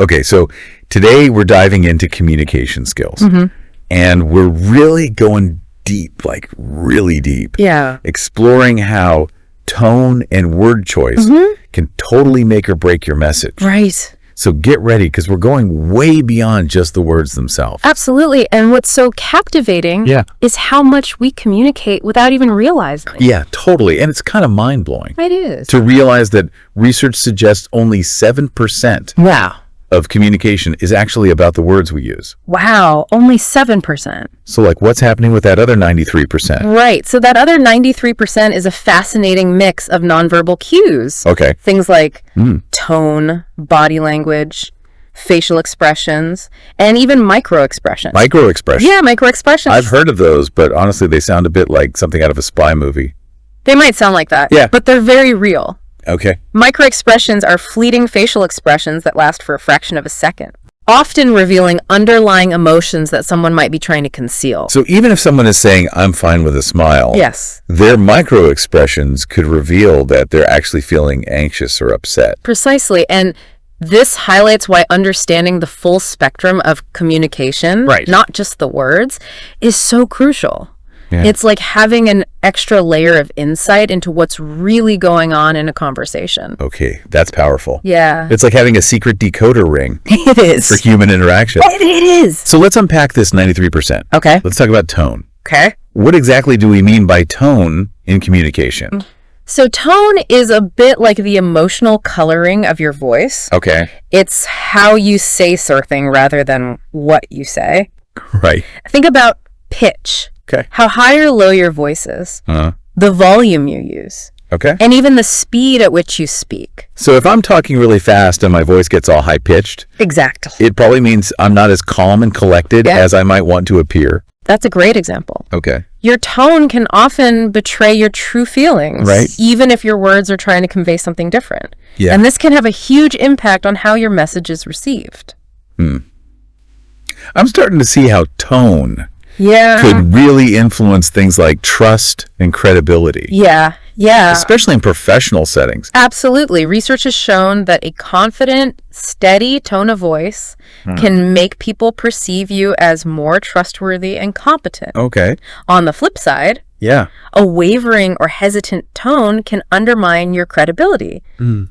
Okay, so today we're diving into communication skills. And we're really going deep, like really deep. Yeah. Exploring how tone and word choice can totally make or break your message. Right. So get ready, because we're going way beyond just the words themselves. Absolutely. And what's so captivating is how much we communicate without even realizing. Yeah, totally. And it's kind of mind-blowing. It is. To realize that research suggests only 7% Wow. of communication is actually about the words we use. Wow. Only 7%. So like, what's happening with that other 93%? Right. So that other 93% is a fascinating mix of nonverbal cues. Okay. Things like tone, body language, facial expressions, and even micro-expressions. Micro-expressions. Yeah, micro-expressions. I've heard of those, but honestly, they sound a bit like something out of a spy movie. They might sound like that. Yeah. But they're very real. Okay. Micro-expressions are fleeting facial expressions that last for a fraction of a second, often revealing underlying emotions that someone might be trying to conceal. So even if someone is saying, I'm fine with a smile, Yes. their micro-expressions could reveal that they're actually feeling anxious or upset. Precisely. And this highlights why understanding the full spectrum of communication, not just the words, is so crucial. Yeah. It's like having an extra layer of insight into what's really going on in a conversation. Okay, that's powerful. Yeah. It's like having a secret decoder ring It is. for human interaction. It is. So let's unpack this 93%. Okay. Let's talk about tone. Okay. What exactly do we mean by tone in communication? So tone is a bit like the emotional coloring of your voice. Okay. It's how you say something rather than what you say. Right. Think about pitch. Okay. How high or low your voice is. The volume you use. Okay. And even the speed at which you speak. So if I'm talking really fast and my voice gets all high-pitched, Exactly. it probably means I'm not as calm and collected as I might want to appear. That's a great example. Okay. Your tone can often betray your true feelings, Right. even if your words are trying to convey something different. Yeah. And this can have a huge impact on how your message is received. I'm starting to see how tone Yeah. could really influence things like trust and credibility, Yeah. especially in professional settings. Absolutely. Research has shown that a confident, steady tone of voice can make people perceive you as more trustworthy and competent. Okay. On the flip side, Yeah. a wavering or hesitant tone can undermine your credibility,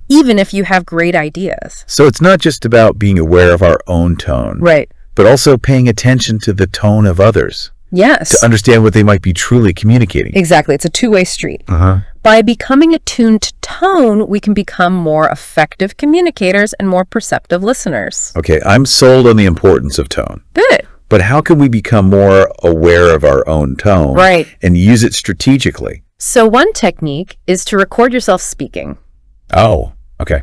even if you have great ideas. So it's not just about being aware of our own tone, Right. but also paying attention to the tone of others Yes. to understand what they might be truly communicating. Exactly. It's a two-way street. Uh-huh. By becoming attuned to tone, we can become more effective communicators and more perceptive listeners. Okay, I'm sold on the importance of tone. Good. But how can we become more aware of our own tone Right. and use it strategically? So one technique is to record yourself speaking. Oh, okay.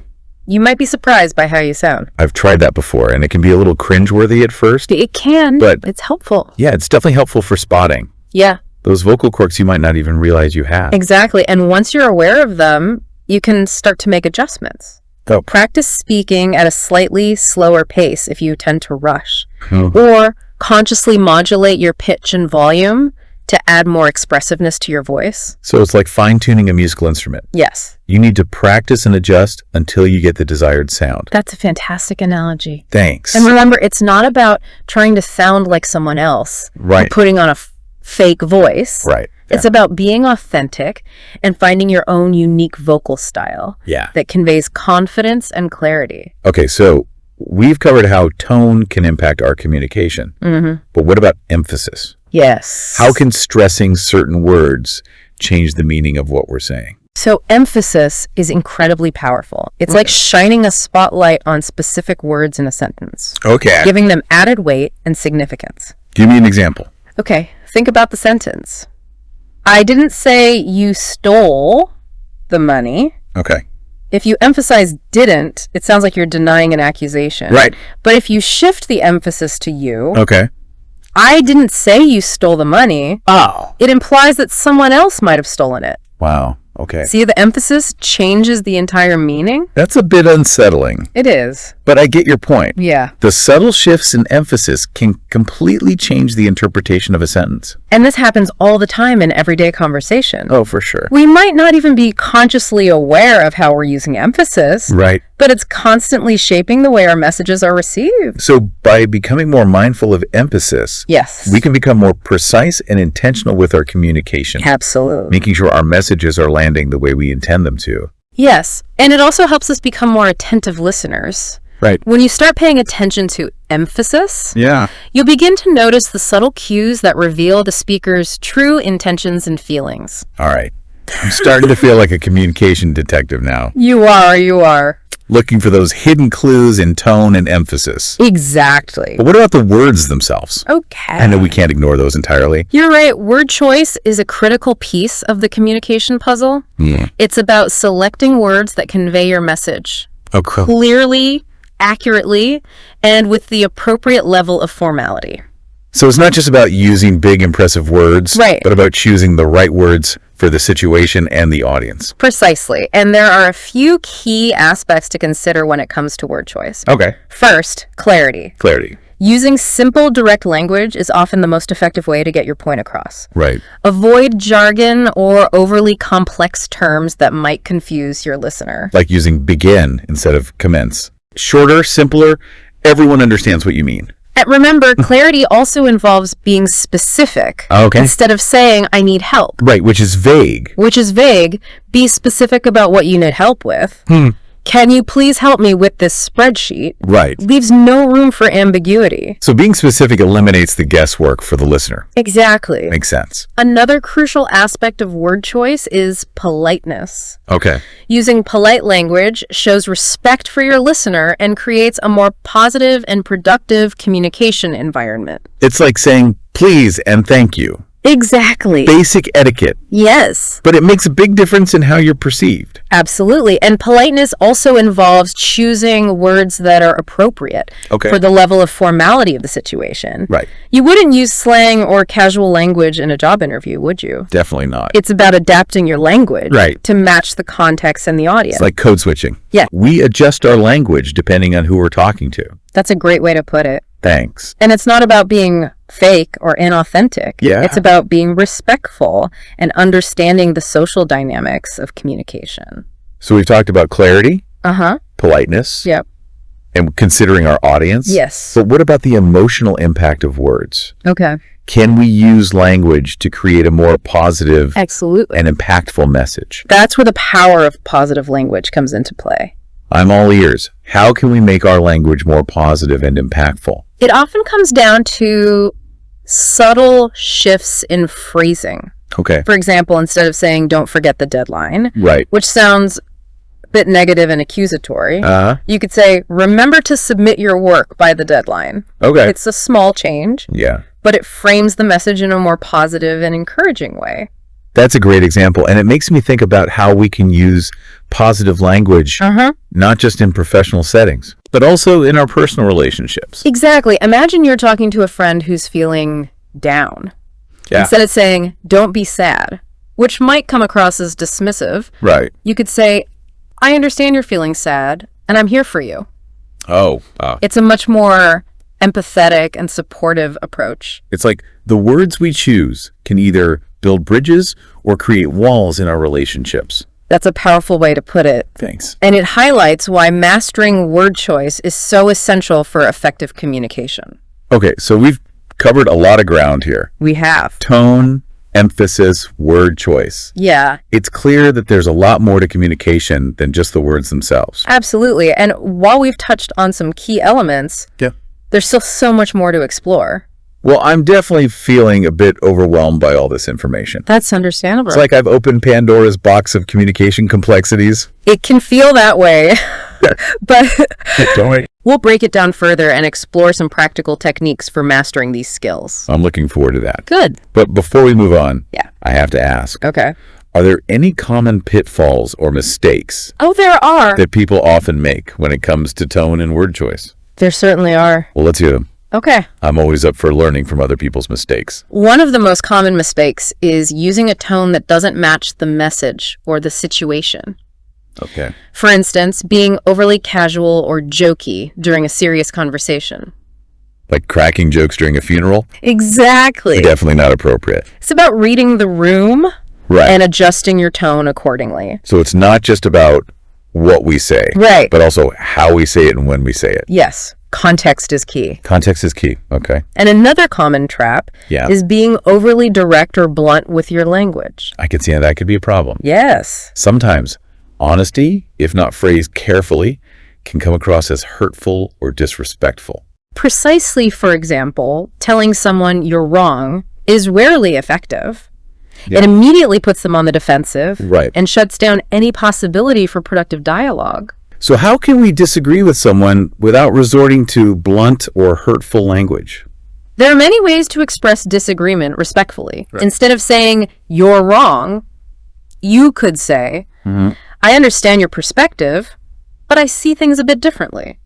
You might be surprised by how you sound. I've tried that before, and it can be a little cringeworthy at first. It can, But- it's helpful. Yeah, it's definitely helpful for spotting Yeah, those vocal quirks you might not even realize you have. exactly. And once you're aware of them, you can start to make adjustments. Oh. Practice speaking at a slightly slower pace if you tend to rush. Oh. Or consciously modulate your pitch and volume to add more expressiveness to your voice. So it's like fine-tuning a musical instrument. Yes, You need to practice and adjust until you get the desired sound. that's a fantastic analogy. Thanks. And remember, it's not about trying to sound like someone else or Right. putting on a fake voice. Right. It's about being authentic and finding your own unique vocal style Yeah. that conveys confidence and clarity. Okay, so we've covered how tone can impact our communication. But what about emphasis? Yes. How can stressing certain words change the meaning of what we're saying? So emphasis is incredibly powerful. It's like shining a spotlight on specific words in a sentence, Okay. giving them added weight and significance. Give me an example. Okay, think about the sentence. I didn't say you stole the money. Okay. If you emphasize didn't, it sounds like you're denying an accusation. Right. But if you shift the emphasis to you, Okay. I didn't say you stole the money, Oh. it implies that someone else might have stolen it. Wow. Okay. See, the emphasis changes the entire meaning? That's a bit unsettling, It is. but I get your point. Yeah. The subtle shifts in emphasis can completely change the interpretation of a sentence. And this happens all the time in everyday conversation. Oh, for sure. We might not even be consciously aware of how we're using emphasis, Right. but it's constantly shaping the way our messages are received. So by becoming more mindful of emphasis, Yes. we can become more precise and intentional with our communication, Absolutely. making sure our messages are landing the way we intend them to. Yes. And it also helps us become more attentive listeners. Right. When you start paying attention to emphasis, Yeah. you'll begin to notice the subtle cues that reveal the speaker's true intentions and feelings. All right. I'm starting to feel like a communication detective now, You are. looking for those hidden clues in tone and emphasis. Exactly. But what about the words themselves? Okay. I know we can't ignore those entirely. You're right. Word choice is a critical piece of the communication puzzle. Yeah. It's about selecting words that convey your message Oh, cool. clearly, accurately, and with the appropriate level of formality. So it's not just about using big, impressive words, Right. but about choosing the right words for the situation and the audience. Precisely. And there are a few key aspects to consider when it comes to word choice. Okay. First, clarity. Clarity. Using simple, direct language is often the most effective way to get your point across. Right. Avoid jargon or overly complex terms that might confuse your listener. Like using begin instead of commence. Shorter, simpler, everyone understands what you mean. And remember, clarity also involves being specific. Okay. Instead of saying, I need help, Right, which is vague. which is vague, be specific about what you need help with. Can you please help me with this spreadsheet? Right. Leaves no room for ambiguity. So being specific eliminates the guesswork for the listener. Exactly. Makes sense. Another crucial aspect of word choice is politeness. Okay. Using polite language shows respect for your listener and creates a more positive and productive communication environment. It's like saying please and thank you. Exactly. Basic etiquette. Yes, But it makes a big difference in how you're perceived. absolutely. And politeness also involves choosing words that are appropriate Okay. for the level of formality of the situation. Right. You wouldn't use slang or casual language in a job interview, would you? Definitely not. It's about adapting your language Right. to match the context and the audience. It's like code switching. Yeah. We adjust our language depending on who we're talking to. That's a great way to put it. Thanks. And it's not about being fake or inauthentic. Yeah. It's about being respectful and understanding the social dynamics of communication. So we've talked about clarity, Uh-huh. politeness, Yep. and considering our audience. Yes. But what about the emotional impact of words? Okay. Can we use language to create a more positive Absolutely. and impactful message? That's where the power of positive language comes into play. I'm all ears. How can we make our language more positive and impactful? It often comes down to subtle shifts in phrasing. Okay. For example, instead of saying, don't forget the deadline, Right. which sounds a bit negative and accusatory, Uh-huh. you could say, remember to submit your work by the deadline. Okay. It's a small change, Yeah. but it frames the message in a more positive and encouraging way. That's a great example. And it makes me think about how we can use positive language, Uh-huh. not just in professional settings, but also in our personal relationships. Exactly. Imagine you're talking to a friend who's feeling down. Yeah. Instead of saying, don't be sad, which might come across as dismissive, Right. you could say, I understand you're feeling sad, and I'm here for you. Oh, It's a much more empathetic and supportive approach. it's like the words we choose can either build bridges or create walls in our relationships. That's a powerful way to put it. Thanks. And it highlights why mastering word choice is so essential for effective communication. Okay, so we've covered a lot of ground here. We have. Tone, emphasis, word choice. Yeah, It's clear that there's a lot more to communication than just the words themselves. absolutely. And while we've touched on some key elements, Yeah. there's still so much more to explore. Well, I'm definitely feeling a bit overwhelmed by all this information. That's understandable. It's like I've opened Pandora's box of communication complexities. It can feel that way, but Don't worry. we'll break it down further and explore some practical techniques for mastering these skills. I'm looking forward to that. Good. But before we move on, Yeah. I have to ask, Okay. are there any common pitfalls or mistakes Oh, there are. that people often make when it comes to tone and word choice? There certainly are. Well, let's hear them. Okay. I'm always up for learning from other people's mistakes. One of the most common mistakes is using a tone that doesn't match the message or the situation. Okay. For instance, being overly casual or jokey during a serious conversation. Like cracking jokes during a funeral? Exactly. Definitely not appropriate. It's about reading the room Right. and adjusting your tone accordingly. So it's not just about what we say, Right. but also how we say it and when we say it. Yes. Context is key. Context is key. Okay. And another common trap Yeah. is being overly direct or blunt with your language. I can see how that could be a problem. Yes. Sometimes honesty, if not phrased carefully, can come across as hurtful or disrespectful. Precisely, for example, telling someone you're wrong is rarely effective. Yeah. It immediately puts them on the defensive Right. and shuts down any possibility for productive dialogue. So how can we disagree with someone without resorting to blunt or hurtful language? There are many ways to express disagreement respectfully. Right. Instead of saying, you're wrong, you could say, I understand your perspective, but I see things a bit differently.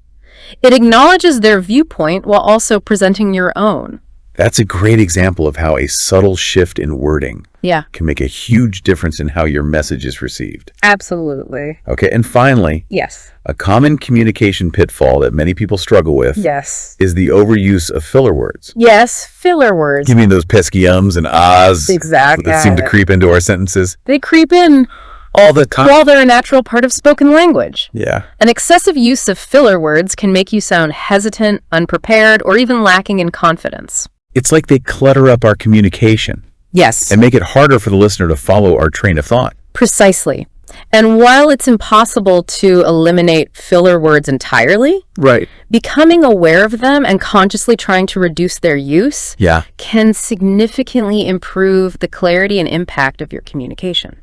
It acknowledges their viewpoint while also presenting your own. That's a great example of how a subtle shift in wording Yeah, can make a huge difference in how your message is received. absolutely. Okay, and finally, Yes. a common communication pitfall that many people struggle with Yes. is the overuse of filler words. Yes, filler words. You mean those pesky ums and ahs Exactly. that seem to creep into our sentences They creep in all the time? while they're a natural part of spoken language. Yeah. An excessive use of filler words can make you sound hesitant, unprepared, or even lacking in confidence. It's like they clutter up our communication Yes. and make it harder for the listener to follow our train of thought. Precisely. And while it's impossible to eliminate filler words entirely, Right. becoming aware of them and consciously trying to reduce their use Yeah. can significantly improve the clarity and impact of your communication.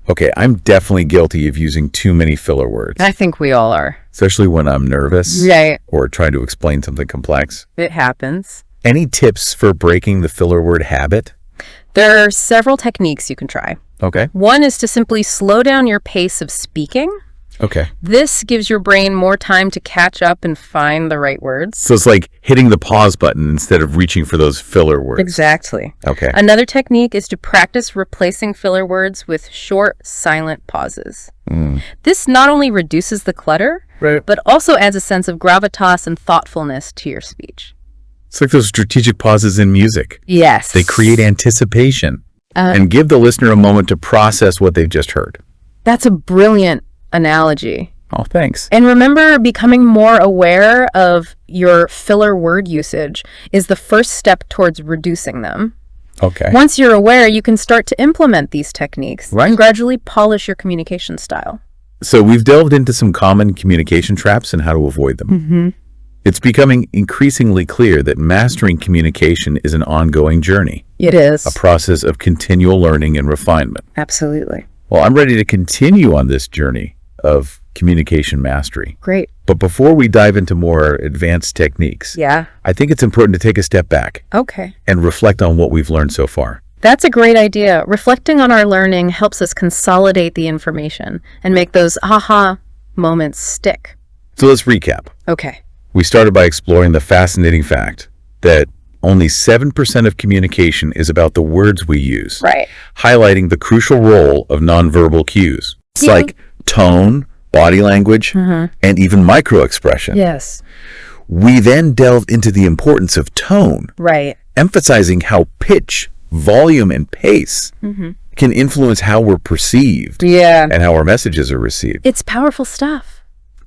Okay, I'm definitely guilty of using too many filler words, I think we all are. especially when I'm nervous Right. or trying to explain something complex. It happens. Any tips for breaking the filler word habit? There are several techniques you can try. Okay. One is to simply slow down your pace of speaking. Okay. This gives your brain more time to catch up and find the right words. So it's like hitting the pause button instead of reaching for those filler words. Exactly. Okay. Another technique is to practice replacing filler words with short, silent pauses. This not only reduces the clutter, Right. but also adds a sense of gravitas and thoughtfulness to your speech. It's like those strategic pauses in music. Yes. They create anticipation and give the listener a moment to process what they've just heard. That's a brilliant analogy. Oh, thanks. And remember, becoming more aware of your filler word usage is the first step towards reducing them. Okay. Once you're aware, you can start to implement these techniques Right. and gradually polish your communication style. So we've delved into some common communication traps and how to avoid them. It's becoming increasingly clear that mastering communication is an ongoing journey, It is. a process of continual learning and refinement. Absolutely. Well, I'm ready to continue on this journey of communication mastery. Great. But before we dive into more advanced techniques, Yeah. I think it's important to take a step back Okay. and reflect on what we've learned so far. That's a great idea. Reflecting on our learning helps us consolidate the information and make those aha moments stick. So let's recap. Okay. We started by exploring the fascinating fact that only 7% of communication is about the words we use, Right. highlighting the crucial role of nonverbal cues. It's Yeah. like tone, body language, and even microexpression. Yes. We then delved into the importance of tone, Right. emphasizing how pitch, volume, and pace can influence how we're perceived Yeah. and how our messages are received. It's powerful stuff.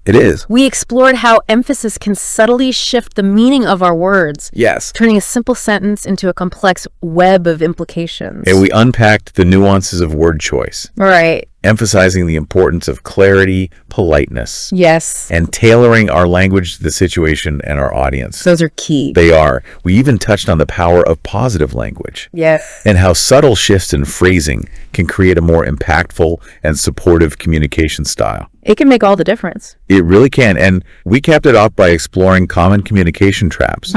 It is. We explored how emphasis can subtly shift the meaning of our words, Yes. turning a simple sentence into a complex web of implications. And we unpacked the nuances of word choice, Right. emphasizing the importance of clarity, politeness, Yes. and tailoring our language to the situation and our audience. Those are key. They are. We even touched on the power of positive language Yes. and how subtle shifts in phrasing can create a more impactful and supportive communication style. It can make all the difference. It really can. And we capped it off by exploring common communication traps.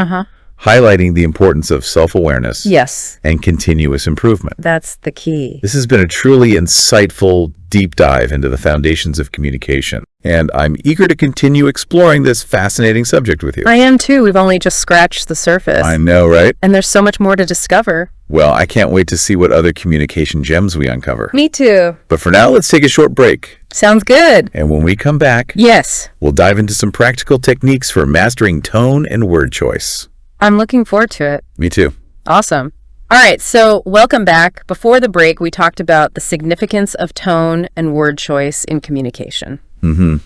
highlighting the importance of self-awareness Yes, and continuous improvement. that's the key. This has been a truly insightful deep dive into the foundations of communication, and I'm eager to continue exploring this fascinating subject with you. I am too. We've only just scratched the surface. I know, right? And there's so much more to discover. Well, I can't wait to see what other communication gems we uncover. Me too. But for now, let's take a short break. Sounds good. And when we come back, Yes, we'll dive into some practical techniques for mastering tone and word choice. I'm looking forward to it. Me too. Awesome. All right, so welcome back. Before the break, we talked about the significance of tone and word choice in communication.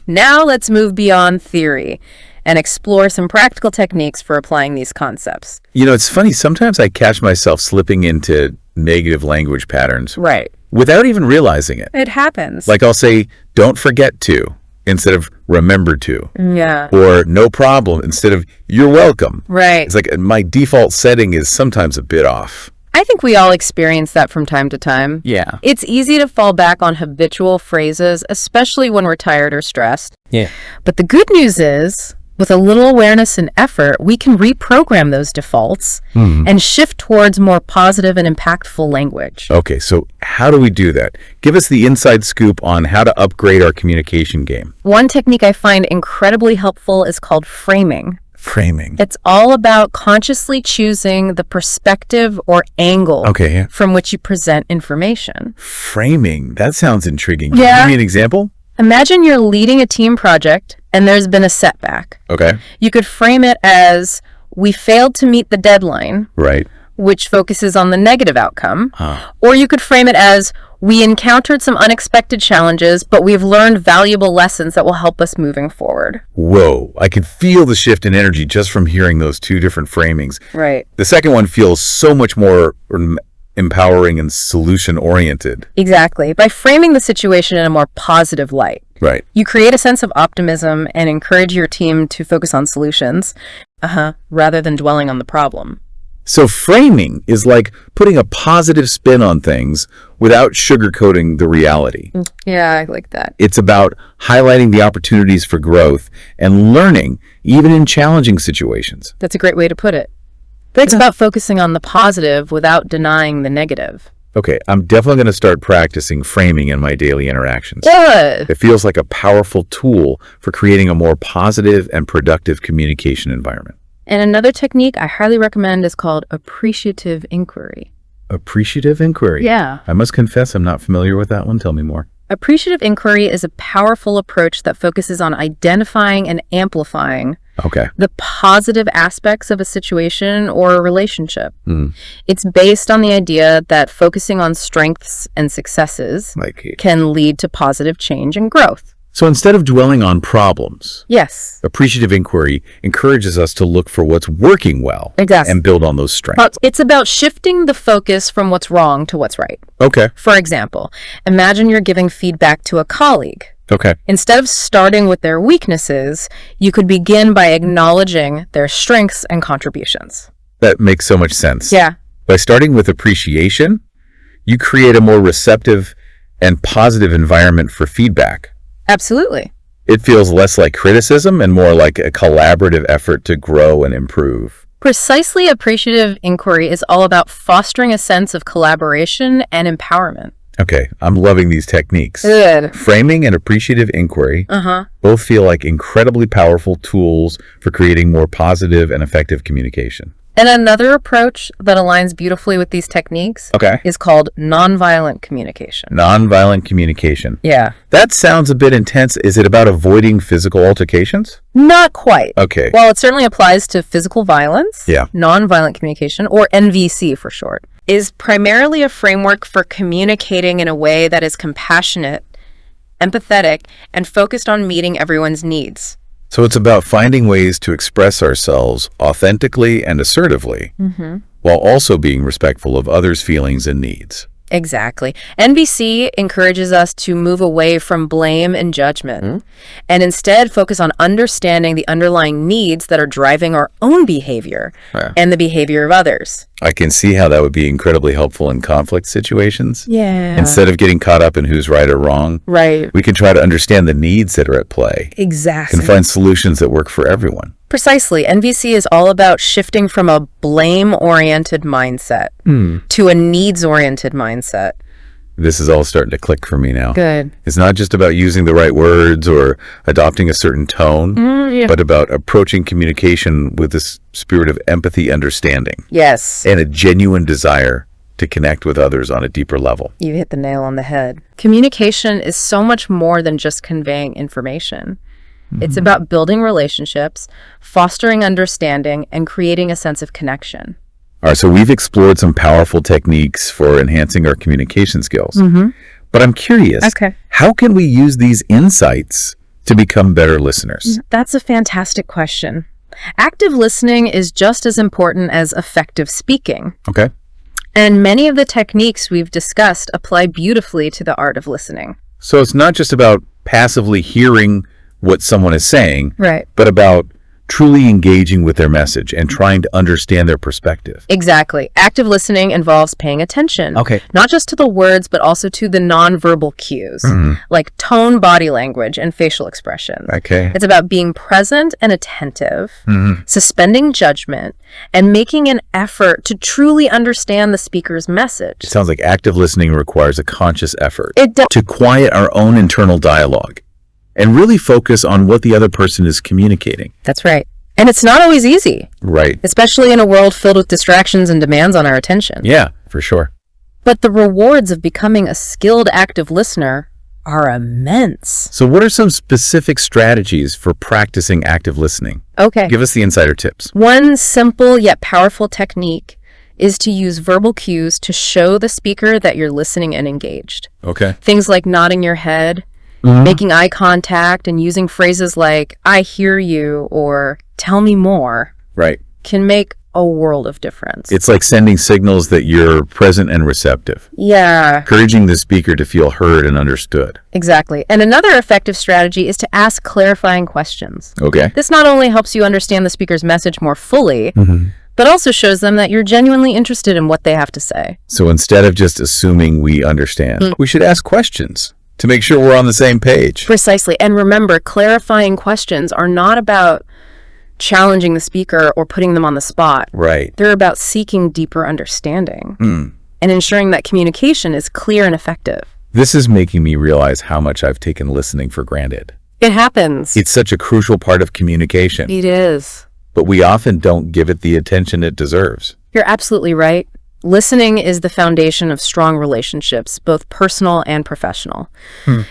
Now let's move beyond theory and explore some practical techniques for applying these concepts. You know, it's funny. Sometimes I catch myself slipping into negative language patterns Right. without even realizing it. It happens. Like I'll say, don't forget to, instead of remember to. Yeah. Or no problem, instead of you're welcome. Right. It's like my default setting is sometimes a bit off. I think we all experience that from time to time. Yeah. It's easy to fall back on habitual phrases, especially when we're tired or stressed. Yeah. But the good news is, with a little awareness and effort, we can reprogram those defaults and shift towards more positive and impactful language. Okay, so how do we do that? Give us the inside scoop on how to upgrade our communication game. One technique I find incredibly helpful is called framing. Framing. It's all about consciously choosing the perspective or angle Okay, yeah. from which you present information. Framing. That sounds intriguing. Yeah. Give me an example? Imagine you're leading a team project and there's been a setback. Okay. You could frame it as, we failed to meet the deadline, Right. which focuses on the negative outcome. Or you could frame it as, we encountered some unexpected challenges, but we've learned valuable lessons that will help us moving forward. Whoa. I can feel the shift in energy just from hearing those two different framings. Right. The second one feels so much more empowering and solution-oriented. Exactly. By framing the situation in a more positive light, Right. you create a sense of optimism and encourage your team to focus on solutions, rather than dwelling on the problem. So framing is like putting a positive spin on things without sugarcoating the reality. Yeah, I like that. It's about highlighting the opportunities for growth and learning, even in challenging situations. That's a great way to put it. It's about focusing on the positive without denying the negative. Okay, I'm definitely going to start practicing framing in my daily interactions. Good. It feels like a powerful tool for creating a more positive and productive communication environment. And another technique I highly recommend is called appreciative inquiry. Appreciative inquiry. Yeah. I must confess I'm not familiar with that one. Tell me more. Appreciative inquiry is a powerful approach that focuses on identifying and amplifying Okay. the positive aspects of a situation or a relationship. It's based on the idea that focusing on strengths and successes Like, can lead to positive change and growth. so instead of dwelling on problems, Yes, appreciative inquiry encourages us to look for what's working well exactly. and build on those strengths. It's about shifting the focus from what's wrong to what's right. Okay. For example, imagine you're giving feedback to a colleague. Okay. Instead of starting with their weaknesses, you could begin by acknowledging their strengths and contributions. That makes so much sense. Yeah, By starting with appreciation, you create a more receptive and positive environment for feedback. absolutely. It feels less like criticism and more like a collaborative effort to grow and improve. Precisely, appreciative inquiry is all about fostering a sense of collaboration and empowerment. Okay, I'm loving these techniques. Good. Framing and appreciative inquiry both feel like incredibly powerful tools for creating more positive and effective communication. And another approach that aligns beautifully with these techniques Okay. is called nonviolent communication. Nonviolent communication. Yeah. That sounds a bit intense. Is it about avoiding physical altercations? Not quite. Okay. While it certainly applies to physical violence, Yeah. nonviolent communication, or NVC for short, is primarily a framework for communicating in a way that is compassionate, empathetic, and focused on meeting everyone's needs. So it's about finding ways to express ourselves authentically and assertively, while also being respectful of others' feelings and needs. Exactly. NVC encourages us to move away from blame and judgment and instead focus on understanding the underlying needs that are driving our own behavior and the behavior of others. I can see how that would be incredibly helpful in conflict situations. Yeah. Instead of getting caught up in who's right or wrong, Right. we can try to understand the needs that are at play Exactly. and find solutions that work for everyone. Precisely. NVC is all about shifting from a blame-oriented mindset to a needs-oriented mindset. This is all starting to click for me now. Good. It's not just about using the right words or adopting a certain tone, but about approaching communication with this spirit of empathy, understanding, Yes. and a genuine desire to connect with others on a deeper level. You hit the nail on the head. Communication is so much more than just conveying information. It's about building relationships, fostering understanding, and creating a sense of connection. All right, so we've explored some powerful techniques for enhancing our communication skills. But I'm curious, Okay. how can we use these insights to become better listeners? That's a fantastic question. Active listening is just as important as effective speaking. Okay. And many of the techniques we've discussed apply beautifully to the art of listening. So it's not just about passively hearing what someone is saying, Right. but about truly engaging with their message and trying to understand their perspective. Exactly. Active listening involves paying attention. Okay. Not just to the words, but also to the nonverbal cues, like tone, body language, and facial expressions. Okay. It's about being present and attentive, suspending judgment, and making an effort to truly understand the speaker's message. It sounds like active listening requires a conscious effort It does. to quiet our own internal dialogue and really focus on what the other person is communicating. That's right. And it's not always easy, Right. especially in a world filled with distractions and demands on our attention. Yeah, for sure. But the rewards of becoming a skilled active listener are immense. So what are some specific strategies for practicing active listening? Okay. Give us the insider tips. One simple yet powerful technique is to use verbal cues to show the speaker that you're listening and engaged. Okay. Things like nodding your head, making eye contact, and using phrases like, I hear you, or tell me more, Right. can make a world of difference. It's like sending signals that you're present and receptive, Yeah, encouraging the speaker to feel heard and understood. exactly. And another effective strategy is to ask clarifying questions. Okay. This not only helps you understand the speaker's message more fully, but also shows them that you're genuinely interested in what they have to say. So instead of just assuming we understand, we should ask questions to make sure we're on the same page. Precisely. And remember, clarifying questions are not about challenging the speaker or putting them on the spot. Right. They're about seeking deeper understanding and ensuring that communication is clear and effective. This is making me realize how much I've taken listening for granted. It happens. It's such a crucial part of communication, It is. but we often don't give it the attention it deserves. You're absolutely right. Listening is the foundation of strong relationships, both personal and professional.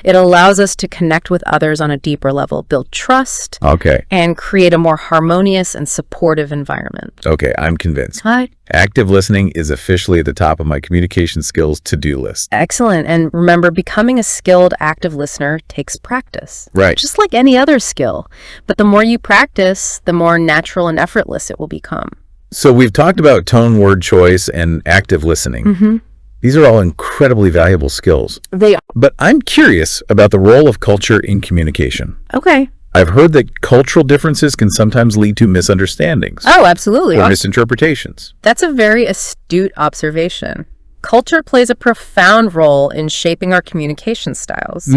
It allows us to connect with others on a deeper level, build trust, Okay. and create a more harmonious and supportive environment. Okay, I'm convinced. Hi. Active listening is officially at the top of my communication skills to-do list. Excellent. And remember, becoming a skilled active listener takes practice. Right. Just like any other skill. But the more you practice, the more natural and effortless it will become. So we've talked about tone, word choice, and active listening. These are all incredibly valuable skills. They But I'm curious about the role of culture in communication. Okay. I've heard that cultural differences can sometimes lead to misunderstandings Oh, absolutely. or misinterpretations. That's a very astute observation. Culture plays a profound role in shaping our communication styles.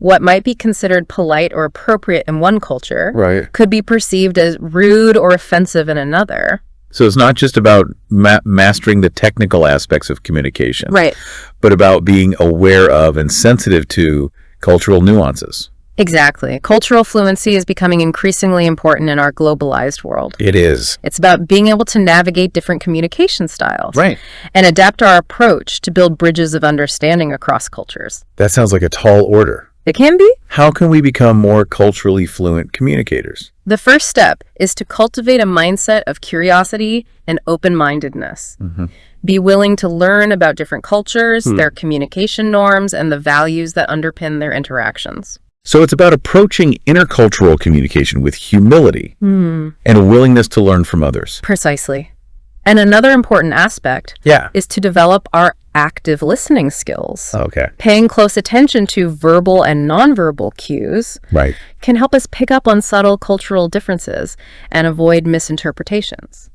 What might be considered polite or appropriate in one culture Right. could be perceived as rude or offensive in another. So it's not just about mastering the technical aspects of communication, Right. but about being aware of and sensitive to cultural nuances. Exactly. Cultural fluency is becoming increasingly important in our globalized world. It is. It's about being able to navigate different communication styles Right. and adapt our approach to build bridges of understanding across cultures. That sounds like a tall order. It can be. How can we become more culturally fluent communicators? The first step is to cultivate a mindset of curiosity and open-mindedness. Be willing to learn about different cultures, their communication norms, and the values that underpin their interactions. So it's about approaching intercultural communication with humility and a willingness to learn from others. Precisely. And another important aspect Yeah. is to develop our active listening skills. Okay. Paying close attention to verbal and nonverbal cues Right. can help us pick up on subtle cultural differences and avoid misinterpretations.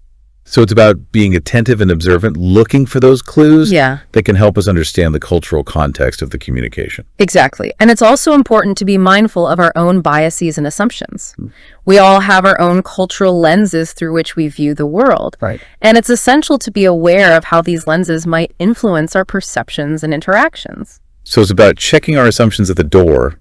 So it's about being attentive and observant, looking for those clues Yeah. that can help us understand the cultural context of the communication. Exactly. And it's also important to be mindful of our own biases and assumptions. We all have our own cultural lenses through which we view the world. Right. And it's essential to be aware of how these lenses might influence our perceptions and interactions. So it's about checking our assumptions at the door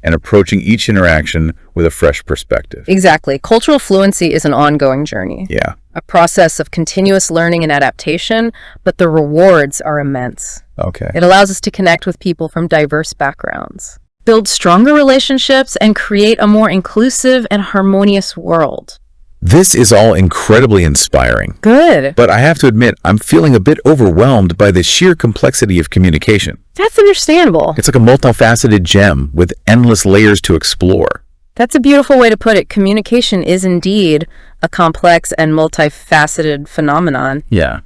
and approaching each interaction with a fresh perspective. Exactly. Cultural fluency is an ongoing journey, Yeah. a process of continuous learning and adaptation, but the rewards are immense. Okay. It allows us to connect with people from diverse backgrounds, build stronger relationships, and create a more inclusive and harmonious world. This is all incredibly inspiring. Good. But I have to admit, I'm feeling a bit overwhelmed by the sheer complexity of communication. That's understandable. It's like a multifaceted gem with endless layers to explore. That's a beautiful way to put it. Communication is indeed a complex and multifaceted phenomenon. Yeah.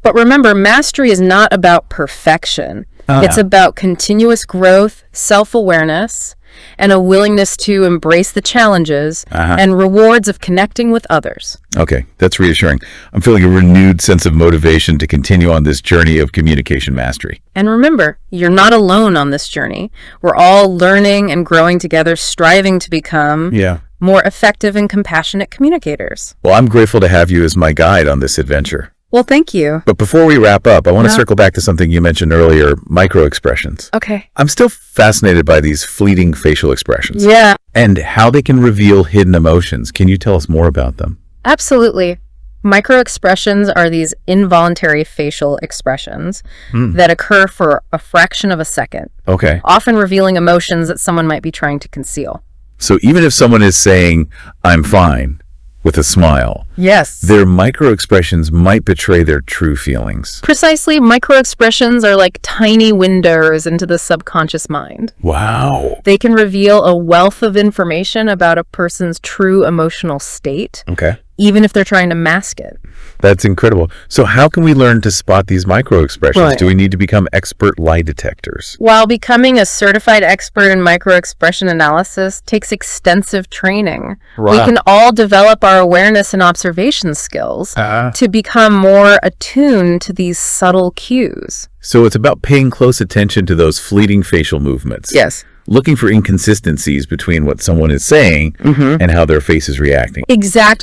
But remember, mastery is not about perfection. It's about continuous growth, self-awareness, and a willingness to embrace the challenges and rewards of connecting with others. Okay, that's reassuring. I'm feeling a renewed sense of motivation to continue on this journey of communication mastery. And remember, you're not alone on this journey. We're all learning and growing together, striving to become more effective and compassionate communicators. Well, I'm grateful to have you as my guide on this adventure. Well, thank you. But before we wrap up, I want to circle back to something you mentioned earlier, micro-expressions. Okay. I'm still fascinated by these fleeting facial expressions Yeah, and how they can reveal hidden emotions. Can you tell us more about them? absolutely. Microexpressions are these involuntary facial expressions that occur for a fraction of a second, Okay. often revealing emotions that someone might be trying to conceal. So even if someone is saying, I'm fine, with a smile, Yes. their micro-expressions might betray their true feelings. Precisely, microexpressions are like tiny windows into the subconscious mind. Wow. They can reveal a wealth of information about a person's true emotional state, Okay. even if they're trying to mask it. That's incredible. So how can we learn to spot these micro-expressions? Right. Do we need to become expert lie detectors? While becoming a certified expert in microexpression analysis takes extensive training, we Wow. can all develop our awareness and observation skills to become more attuned to these subtle cues. So it's about paying close attention to those fleeting facial movements. Yes. Looking for inconsistencies between what someone is saying and how their face is reacting.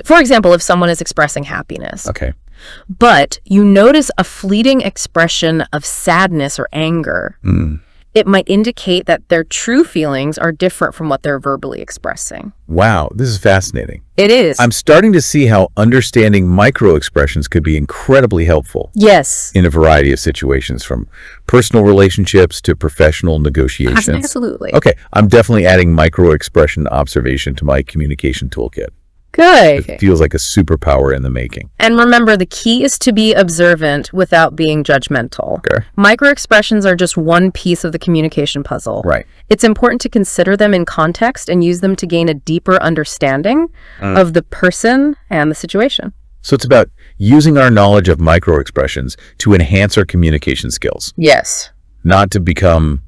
For example, if someone is expressing happiness, Okay. but you notice a fleeting expression of sadness or anger, it might indicate that their true feelings are different from what they're verbally expressing. Wow, this is fascinating. It is. I'm starting to see how understanding micro-expressions could be incredibly helpful Yes. in a variety of situations, from personal relationships to professional negotiations. Absolutely. Okay, I'm definitely adding micro-expression observation to my communication toolkit. Good. It feels like a superpower in the making. And remember, the key is to be observant without being judgmental. Okay. Microexpressions are just one piece of the communication puzzle. Right. It's important to consider them in context and use them to gain a deeper understanding of the person and the situation. So it's about using our knowledge of micro-expressions to enhance our communication skills, Yes. not to become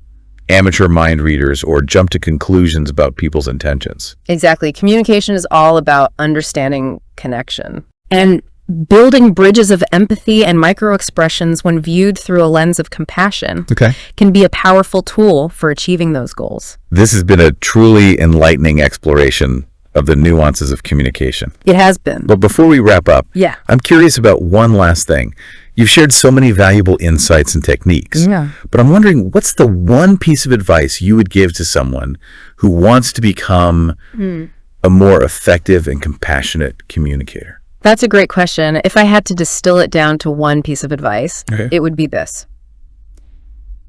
amateur mind readers or jump to conclusions about people's intentions. Exactly. Communication is all about understanding connection and building bridges of empathy, and microexpressions, when viewed through a lens of compassion, Okay. can be a powerful tool for achieving those goals. This has been a truly enlightening exploration of the nuances of communication. It has been. But before we wrap up, Yeah. I'm curious about one last thing. You've shared so many valuable insights and techniques. Yeah. But I'm wondering, what's the one piece of advice you would give to someone who wants to become a more effective and compassionate communicator? That's a great question. If I had to distill it down to one piece of advice, it would be this.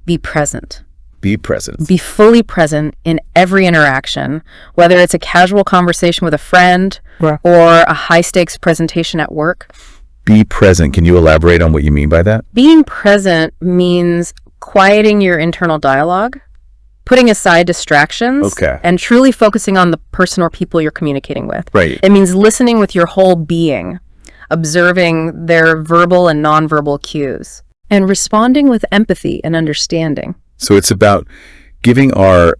Be present. Be present. Be fully present in every interaction, whether it's a casual conversation with a friend or a high-stakes presentation at work. Be present. Can you elaborate on what you mean by that? Being present means quieting your internal dialogue, putting aside distractions, and truly focusing on the person or people you're communicating with. Right. It means listening with your whole being, observing their verbal and nonverbal cues, and responding with empathy and understanding. So it's about giving our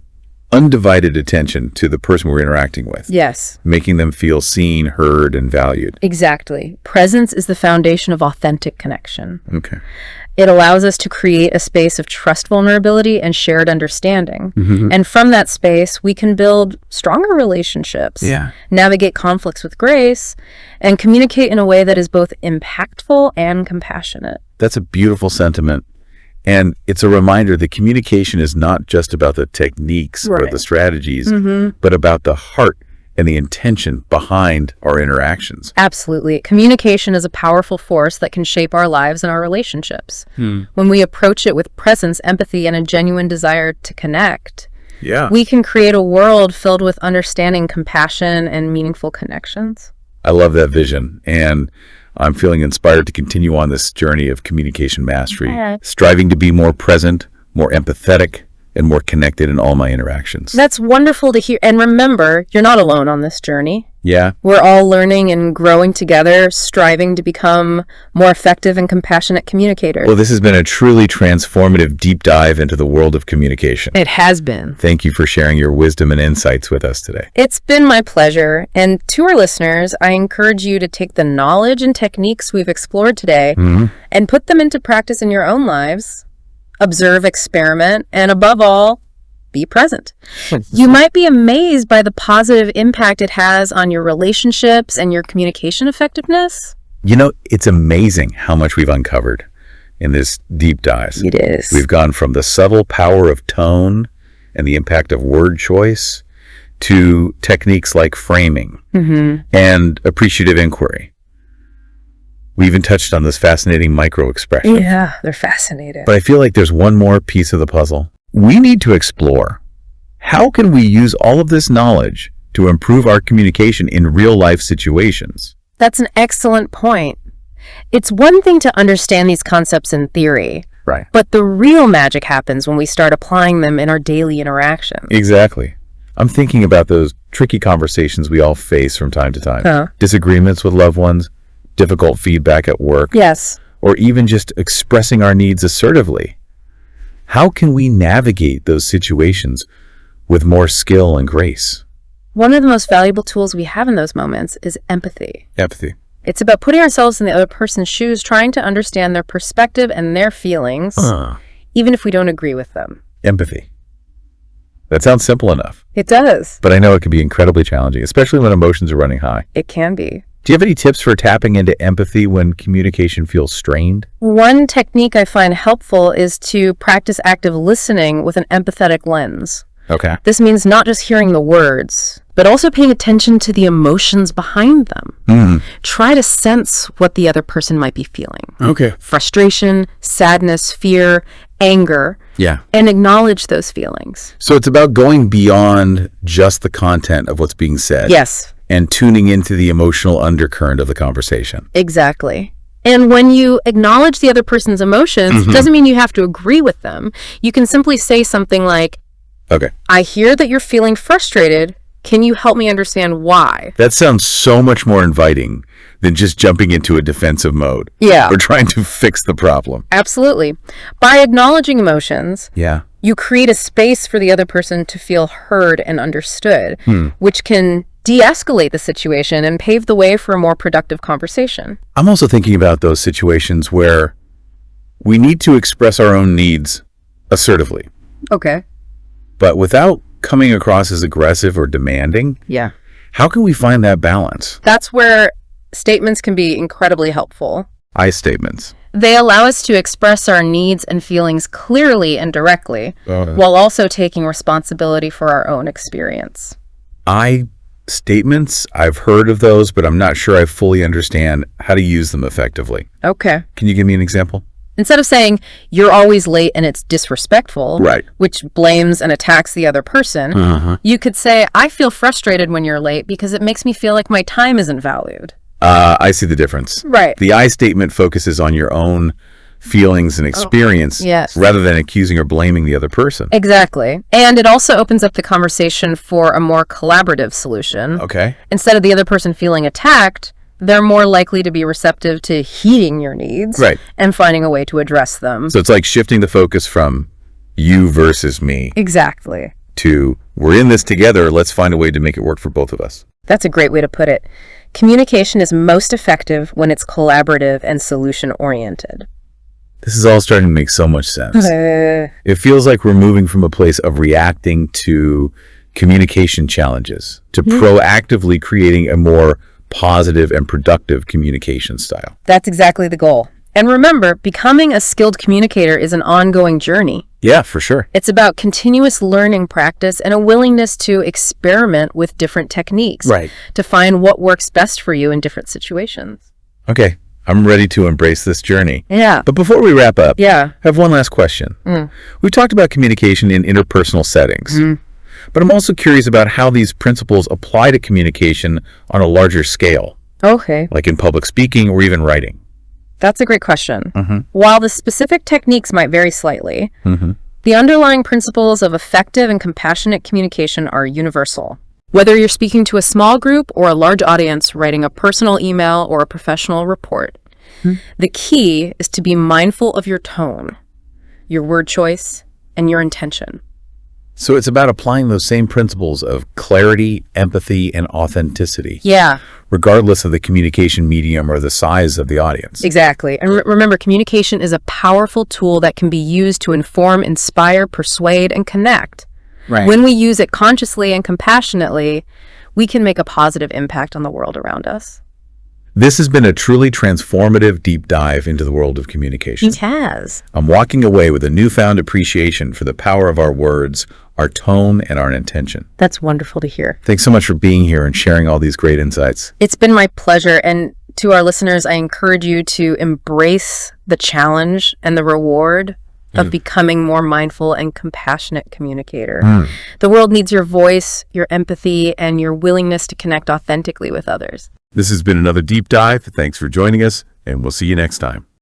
undivided attention to the person we're interacting with, Yes, making them feel seen, heard, and valued. exactly. Presence is the foundation of authentic connection. Okay. It allows us to create a space of trust, vulnerability, and shared understanding. And from that space, we can build stronger relationships, Yeah. navigate conflicts with grace, and communicate in a way that is both impactful and compassionate. That's a beautiful sentiment. And it's a reminder that communication is not just about the techniques or Right. the strategies, but about the heart and the intention behind our interactions. Absolutely. Communication is a powerful force that can shape our lives and our relationships. When we approach it with presence, empathy, and a genuine desire to connect, Yeah. we can create a world filled with understanding, compassion, and meaningful connections. I love that vision. And I'm feeling inspired to continue on this journey of communication mastery, striving to be more present, more empathetic, and more connected in all my interactions. That's wonderful to hear. And remember, you're not alone on this journey. Yeah. We're all learning and growing together, striving to become more effective and compassionate communicators. Well, this has been a truly transformative deep dive into the world of communication. It has been. Thank you for sharing your wisdom and insights with us today. It's been my pleasure. And to our listeners, I encourage you to take the knowledge and techniques we've explored today and put them into practice in your own lives. Observe, experiment, and above all, be present. You might be amazed by the positive impact it has on your relationships and your communication effectiveness. You know, it's amazing how much we've uncovered in this deep dive. It is. We've gone from the subtle power of tone and the impact of word choice to techniques like framing and appreciative inquiry. We even touched on this fascinating micro-expression. Yeah, they're fascinating. But I feel like there's one more piece of the puzzle. We need to explore how can we use all of this knowledge to improve our communication in real-life situations. That's an excellent point. It's one thing to understand these concepts in theory, Right. but the real magic happens when we start applying them in our daily interactions. Exactly. I'm thinking about those tricky conversations we all face from time to time. Huh. Disagreements with loved ones, difficult feedback at work, Yes. or even just expressing our needs assertively. How can we navigate those situations with more skill and grace? One of the most valuable tools we have in those moments is empathy. Empathy. It's about putting ourselves in the other person's shoes, trying to understand their perspective and their feelings, even if we don't agree with them. Empathy. That sounds simple enough, It does. but I know it can be incredibly challenging, especially when emotions are running high. It can be. Do you have any tips for tapping into empathy when communication feels strained? One technique I find helpful is to practice active listening with an empathetic lens. Okay. This means not just hearing the words, but also paying attention to the emotions behind them. Try to sense what the other person might be feeling. Okay. Frustration, sadness, fear, anger, Yeah. and acknowledge those feelings. So it's about going beyond just the content of what's being said. Yes, And tuning into the emotional undercurrent of the conversation. exactly. And when you acknowledge the other person's emotions, it doesn't mean you have to agree with them. You can simply say something like, Okay. I hear that you're feeling frustrated. Can you help me understand why? That sounds so much more inviting than just jumping into a defensive mode Yeah, or trying to fix the problem. absolutely. By acknowledging emotions, Yeah. you create a space for the other person to feel heard and understood, which can de-escalate the situation and pave the way for a more productive conversation. I'm also thinking about those situations where we need to express our own needs assertively, Okay. but without coming across as aggressive or demanding. Yeah. How can we find that balance? That's where statements can be incredibly helpful. I statements. They allow us to express our needs and feelings clearly and directly, while also taking responsibility for our own experience. I statements, I've heard of those, but I'm not sure I fully understand how to use them effectively. Okay. Can you give me an example? Instead of saying, you're always late and it's disrespectful, Right. which blames and attacks the other person, you could say, I feel frustrated when you're late because it makes me feel like my time isn't valued. I see the difference. Right. The I statement focuses on your own feelings and experience yes. rather than accusing or blaming the other person. Exactly. And it also opens up the conversation for a more collaborative solution. Okay. Instead of the other person feeling attacked, they're more likely to be receptive to heeding your needs Right. and finding a way to address them. So it's like shifting the focus from you versus me Exactly. to we're in this together, let's find a way to make it work for both of us. That's a great way to put it. Communication is most effective when it's collaborative and solution-oriented. This is all starting to make so much sense. It feels like we're moving from a place of reacting to communication challenges to proactively creating a more positive and productive communication style. That's exactly the goal. And remember, becoming a skilled communicator is an ongoing journey. Yeah, for sure. It's about continuous learning practice and a willingness to experiment with different techniques. Right. To find what works best for you in different situations. Okay, I'm ready to embrace this journey. Yeah. But before we wrap up, Yeah. I have one last question. We've talked about communication in interpersonal settings, but I'm also curious about how these principles apply to communication on a larger scale, Okay. like in public speaking or even writing. That's a great question. While the specific techniques might vary slightly, Mm-hmm. the underlying principles of effective and compassionate communication are universal. Whether you're speaking to a small group or a large audience, writing a personal email or a professional report, the key is to be mindful of your tone, your word choice, and your intention. So it's about applying those same principles of clarity, empathy, and authenticity, Yeah, regardless of the communication medium or the size of the audience. exactly. And remember, communication is a powerful tool that can be used to inform, inspire, persuade, and connect. Right. When we use it consciously and compassionately, we can make a positive impact on the world around us. This has been a truly transformative deep dive into the world of communication. It has. I'm walking away with a newfound appreciation for the power of our words, our tone, and our intention. That's wonderful to hear. Thanks so much for being here and sharing all these great insights. It's been my pleasure. And to our listeners, I encourage you to embrace the challenge and the reward of becoming more mindful and compassionate communicator. The world needs your voice, your empathy, and your willingness to connect authentically with others. This has been another deep dive. Thanks for joining us, and we'll see you next time.